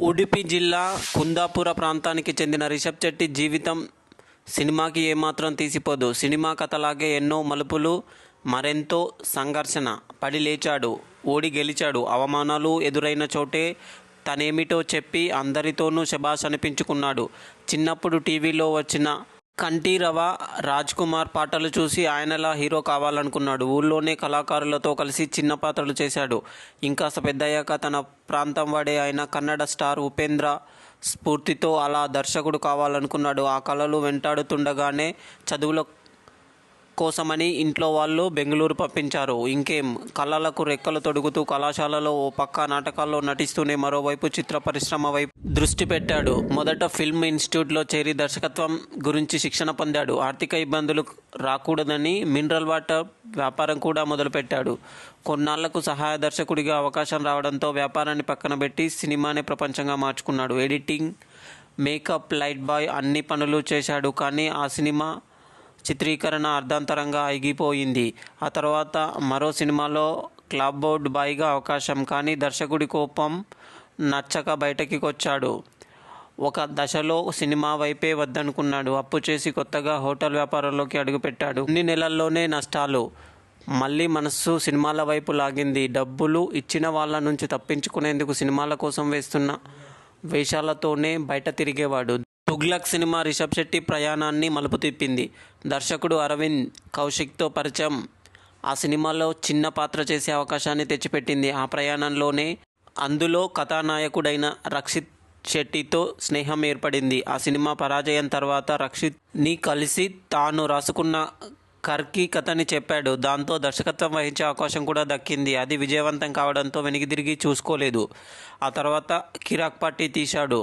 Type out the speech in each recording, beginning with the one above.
ఉడిపి జిల్లా కుందాపుర ప్రాంతానికి చెందిన రిషబ్ శెట్టి జీవితం సినిమాకి ఏమాత్రం తీసిపోదు. సినిమా కథలాగే ఎన్నో మలుపులు, మరెంతో సంఘర్షణ. పడి లేచాడు, ఓడి గెలిచాడు. అవమానాలు ఎదురైన చోటే తనేమిటో చెప్పి అందరితోనూ శభాష్ అనిపించుకున్నాడు. చిన్నప్పుడు టీవీలో వచ్చిన కంఠీరవ రాజ్ కుమార్ పాటలు చూసి ఆయనలా హీరో కావాలనుకున్నాడు. ఊళ్ళోనే కళాకారులతో కలిసి చిన్న పాత్రలు చేశాడు. ఇంకాస్త పెద్దయ్యాక తన ప్రాంతం వాడే అయిన కన్నడ స్టార్ ఉపేంద్ర స్ఫూర్తితో అలా దర్శకుడు కావాలనుకున్నాడు. ఆ కళలు వెంటాడుతుండగానే చదువుల కోసమని ఇంట్లో వాళ్ళు బెంగళూరు పంపించారు. ఇంకేం, కళలకు రెక్కలు తొడుగుతూ కళాశాలలో ఓ పక్క నాటకాల్లో నటిస్తూనే మరోవైపు చిత్ర పరిశ్రమ వైపు దృష్టి పెట్టాడు. మొదట ఫిల్మ్ ఇన్స్టిట్యూట్లో చేరి దర్శకత్వం గురించి శిక్షణ పొందాడు. ఆర్థిక ఇబ్బందులు రాకూడదని మినరల్ వాటర్ వ్యాపారం కూడా మొదలుపెట్టాడు. కొన్నాళ్లకు సహాయ దర్శకుడిగా అవకాశం రావడంతో వ్యాపారాన్ని పక్కన పెట్టి సినిమానే ప్రపంచంగా మార్చుకున్నాడు. ఎడిటింగ్, మేకప్, లైట్ బాయ్ అన్ని పనులు చేశాడు. కానీ ఆ సినిమా చిత్రీకరణ అర్ధాంతరంగా ఆగిపోయింది. ఆ తర్వాత మరో సినిమాలో క్లబ్ బోర్డ్ బాయ్గా అవకాశం. కానీ దర్శకుడి కోపం నచ్చక బయటకి వచ్చాడు. ఒక దశలో సినిమా వైపే వద్దనుకున్నాడు. అప్పు చేసి కొత్తగా హోటల్ వ్యాపారంలోకి అడుగుపెట్టాడు. కొన్ని నెలల్లోనే నష్టాలు. మళ్ళీ మనస్సు సినిమాల వైపు లాగింది. డబ్బులు ఇచ్చిన వాళ్ళ నుంచి తప్పించుకునేందుకు సినిమాల కోసం వేస్తున్న వేషాలతోనే బయట తిరిగేవాడు. తుగ్లక్ సినిమా రిషబ్ శెట్టి ప్రయాణాన్ని మలుపు తిప్పింది. దర్శకుడు అరవింద్ కౌశిక్తో పరిచయం ఆ సినిమాలో చిన్న పాత్ర చేసే అవకాశాన్ని తెచ్చిపెట్టింది. ఆ ప్రయాణంలోనే అందులో కథానాయకుడైన రక్షిత్ శెట్టితో స్నేహం ఏర్పడింది. ఆ సినిమా పరాజయం తర్వాత రక్షిత్ని కలిసి తాను రాసుకున్న కర్కి కథని చెప్పాడు. దాంతో దర్శకత్వం వహించే అవకాశం కూడా దక్కింది. అది విజయవంతం కావడంతో వెనక్కి చూసుకోలేదు. ఆ తర్వాత కిరాక్ పార్టీ తీశాడు.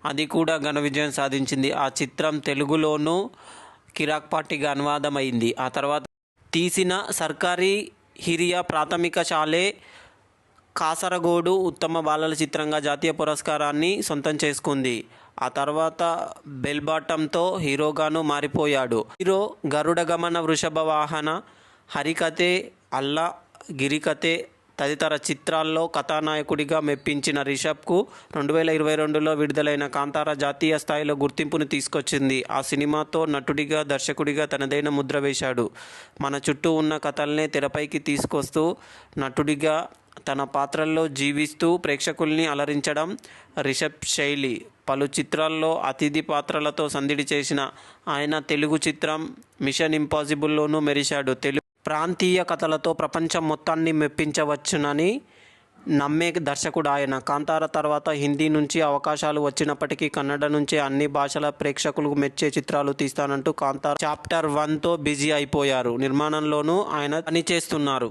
అది కూడా ఘన విజయం సాధించింది. ఆ చిత్రం తెలుగులోనూ కిరాక్ పార్టీగా అనువాదమైంది. ఆ తర్వాత తీసిన సర్కారీ హిరియా ప్రాథమిక శాలే కాసరగోడు ఉత్తమ బాలల చిత్రంగా జాతీయ పురస్కారాన్ని సొంతం చేసుకుంది. ఆ తర్వాత బెల్ బాటంతో హీరోగాను మారిపోయాడు. హీరో గరుడ గమన, వృషభ వాహన, హరికథే, అల్లా, గిరికథే తదితర చిత్రాల్లో కథానాయకుడిగా మెప్పించిన రిషబ్కు 2022లో విడుదలైన కాంతారా జాతీయ స్థాయిలో గుర్తింపును తీసుకొచ్చింది. ఆ సినిమాతో నటుడిగా, దర్శకుడిగా తనదైన ముద్ర వేశాడు. మన చుట్టూ ఉన్న కథల్నే తెరపైకి తీసుకొస్తూ నటుడిగా తన పాత్రల్లో జీవిస్తూ ప్రేక్షకుల్ని అలరించడం రిషబ్ శైలి. పలు చిత్రాల్లో అతిథి పాత్రలతో సందడి చేసిన ఆయన తెలుగు చిత్రం మిషన్ ఇంపాసిబుల్లోనూ మెరిశాడు. ప్రాంతీయ కథలతో ప్రపంచం మొత్తాన్ని మెప్పించవచ్చునని నమ్మే దర్శకుడు ఆయన. కాంతార తర్వాత హిందీ నుంచి అవకాశాలు వచ్చినప్పటికీ కన్నడ నుంచే అన్ని భాషల ప్రేక్షకులు మెచ్చే చిత్రాలు తీస్తానంటూ కాంతార చాప్టర్ 1తో బిజీ అయిపోయారు. నిర్మాణంలోనూ ఆయన పనిచేస్తున్నారు.